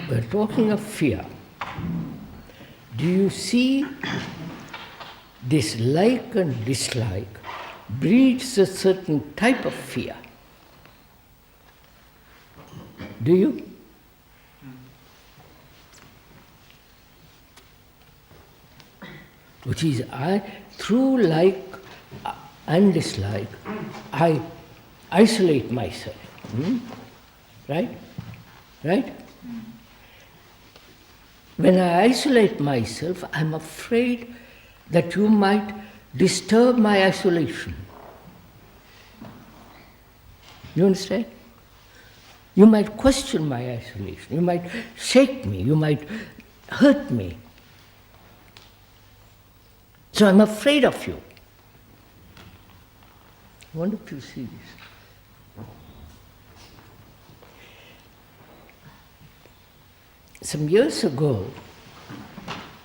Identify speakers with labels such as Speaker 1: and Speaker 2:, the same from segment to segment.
Speaker 1: We're talking of fear. Do you see this like and dislike breeds a certain type of fear? Do you? Which is, through like and dislike, I isolate myself. Right? Right? When I isolate myself, I'm afraid that you might disturb my isolation. You understand? You might question my isolation. You might shake me. You might hurt me. So I'm afraid of you. I wonder if you see this. Some years ago,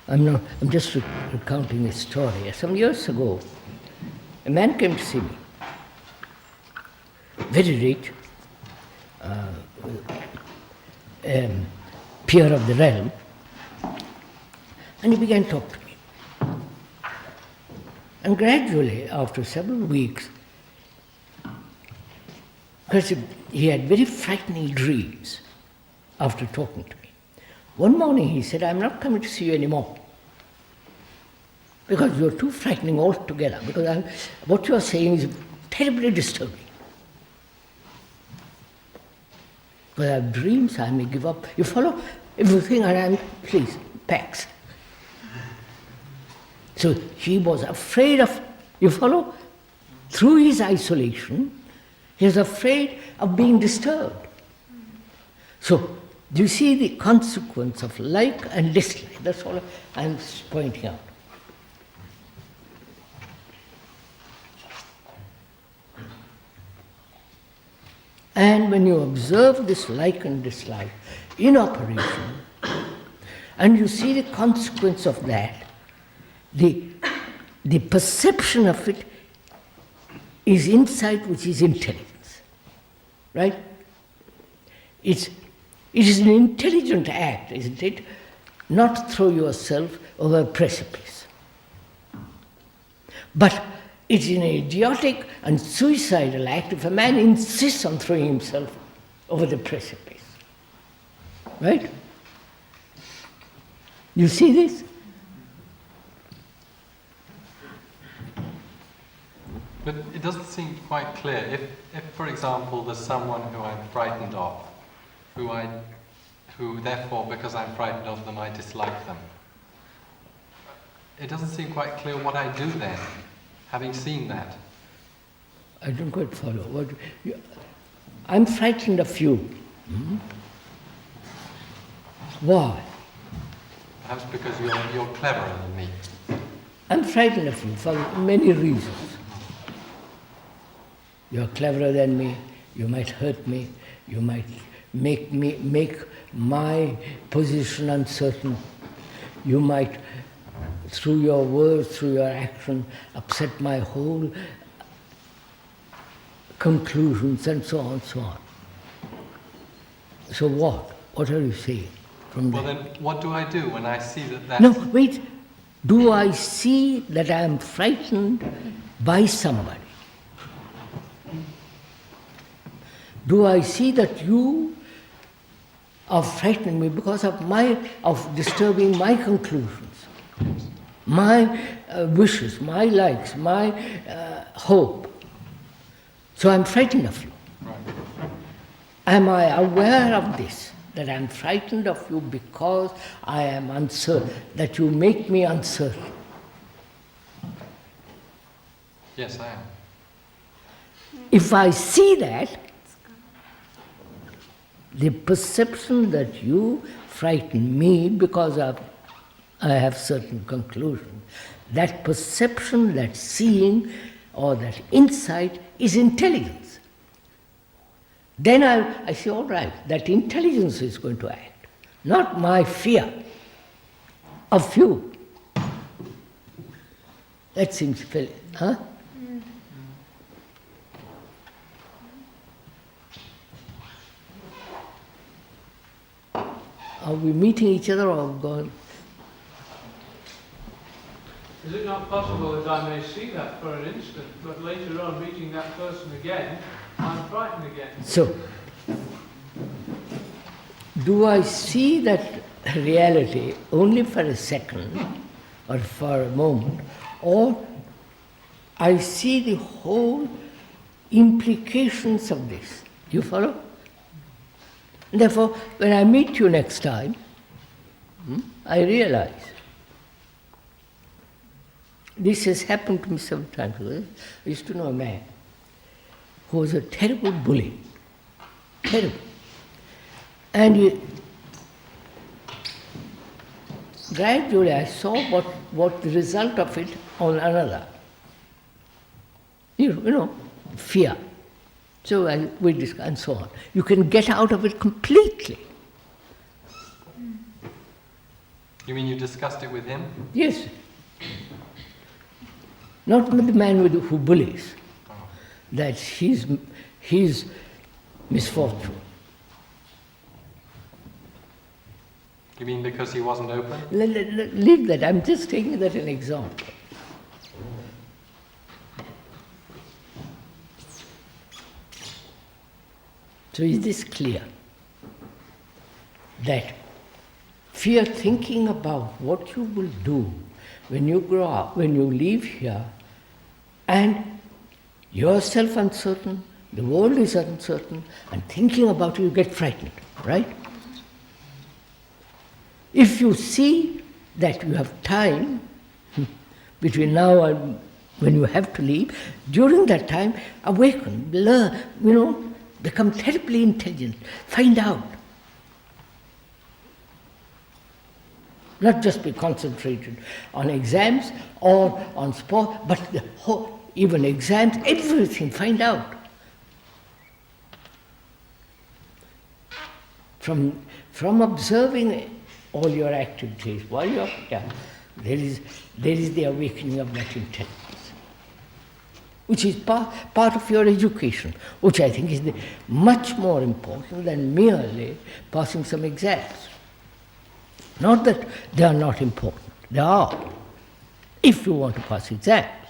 Speaker 1: I'm just recounting a story. Some years ago, a man came to see me, very rich, peer of the realm, and he began to talk to me. And gradually, after several weeks, because he had very frightening dreams after talking to me. One morning he said, I'm not coming to see you anymore because you're too frightening altogether, because what you're saying is terribly disturbing. But I have dreams, I may give up. You follow everything, and please, Pax. So he was afraid of, you follow? Through his isolation, he was afraid of being disturbed. So, do you see the consequence of like and dislike? That's all I'm pointing out. And when you observe this like and dislike in operation, and you see the consequence of that, the perception of it is insight, which is intelligence. Right? It is an intelligent act, isn't it? Not throw yourself over a precipice. But it's an idiotic and suicidal act if a man insists on throwing himself over the precipice. Right? You see this?
Speaker 2: But it doesn't seem quite clear. If for example, there's someone who I'm frightened of, who therefore, because I'm frightened of them, I dislike them. It doesn't seem quite clear what I do then, having seen that.
Speaker 1: I don't quite follow. I'm frightened of you. Why?
Speaker 2: Perhaps because you're cleverer than me.
Speaker 1: I'm frightened of you for many reasons. You're cleverer than me, you might hurt me, you might make my position uncertain, you might, through your words, through your action, upset my whole conclusions, and so on and so on. So what? What are you saying from
Speaker 2: Well
Speaker 1: that?
Speaker 2: then, what do I do when I see that?
Speaker 1: No, wait. Do I see that I am frightened by somebody? Do I see that you are frightening me because of disturbing my conclusions, my wishes, my likes, my hope? So I'm frightened of you.
Speaker 2: Right.
Speaker 1: Am I aware of this, that I'm frightened of you because I am uncertain, that you make me uncertain?
Speaker 2: Yes, I am.
Speaker 1: If I see that, the perception that you frighten me because I have certain conclusions, that perception, that seeing, or that insight is intelligence. Then I say, all right, that intelligence is going to act, not my fear of you. That seems fair, huh? Are we meeting each other or going?
Speaker 3: Is it not possible that I may see that for an instant, but later on meeting that person again, I'm frightened again?
Speaker 1: So, do I see that reality only for a second or for a moment, or I see the whole implications of this? You follow? Therefore, when I meet you next time, I realize this has happened to me several times. I used to know a man who was a terrible bully. Terrible. And gradually I saw what the result of it on another. You know, fear. So we discuss and so on. You can get out of it completely.
Speaker 2: You mean you discussed it with him?
Speaker 1: Yes. Not with the man who bullies. That's his misfortune.
Speaker 2: You mean because he wasn't open?
Speaker 1: Leave that. I'm just taking that an example. So is this clear? That fear thinking about what you will do when you grow up, when you leave here, and yourself uncertain, the world is uncertain, and thinking about it, you get frightened, right? If you see that you have time between now and when you have to leave, during that time, awaken, learn, become terribly intelligent, find out. Not just be concentrated on exams or on sport, but even exams, everything, find out. From observing all your activities while you're here, there is the awakening of that intelligence, which is part of your education, which I think is much more important than merely passing some exams. Not that they are not important, they are, if you want to pass exams.